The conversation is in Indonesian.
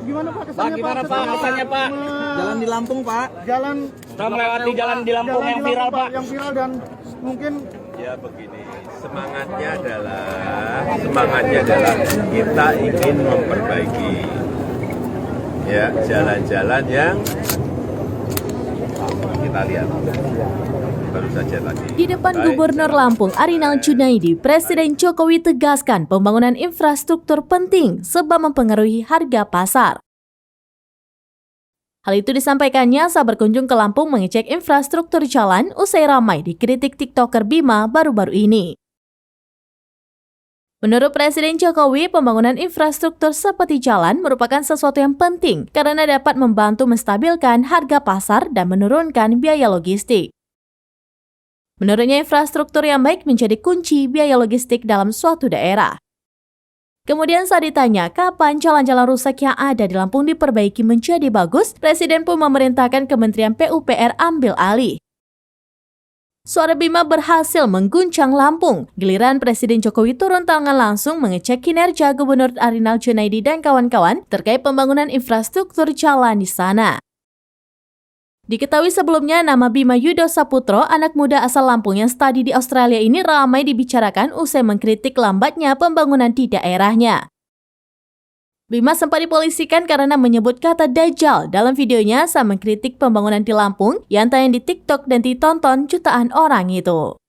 Gimana Pak kesannya Pak, gimana Pak kesannya Pak? Jalan di Lampung, Pak. Jalan Kita melewati jalan di Lampung yang viral Pak. Yang viral dan mungkin Ya begini, semangatnya adalah kita ingin memperbaiki ya jalan-jalan yang kita lihat baru saja tadi. Di depan Gubernur Lampung Arinal Junaidi, Presiden Jokowi tegaskan pembangunan infrastruktur penting sebab mempengaruhi harga pasar. Hal itu disampaikannya saat berkunjung ke Lampung mengecek infrastruktur jalan usai ramai dikritik TikToker Bima baru-baru ini. Menurut Presiden Jokowi, pembangunan infrastruktur seperti jalan merupakan sesuatu yang penting karena dapat membantu menstabilkan harga pasar dan menurunkan biaya logistik. Menurutnya, infrastruktur yang baik menjadi kunci biaya logistik dalam suatu daerah. Kemudian saat ditanya kapan jalan-jalan rusak yang ada di Lampung diperbaiki menjadi bagus, Presiden pun memerintahkan Kementerian PUPR ambil alih. Suara Bima berhasil mengguncang Lampung. Giliran Presiden Jokowi turun tangan langsung mengecek kinerja Gubernur Arinal Junaidi dan kawan-kawan terkait pembangunan infrastruktur jalan di sana. Diketahui sebelumnya nama Bima Yudho Saputro, anak muda asal Lampung yang studi di Australia ini ramai dibicarakan usai mengkritik lambatnya pembangunan di daerahnya. Bima sempat dipolisikan karena menyebut kata Dajjal dalam videonya saat mengkritik pembangunan di Lampung yang tayang di TikTok dan ditonton jutaan orang itu.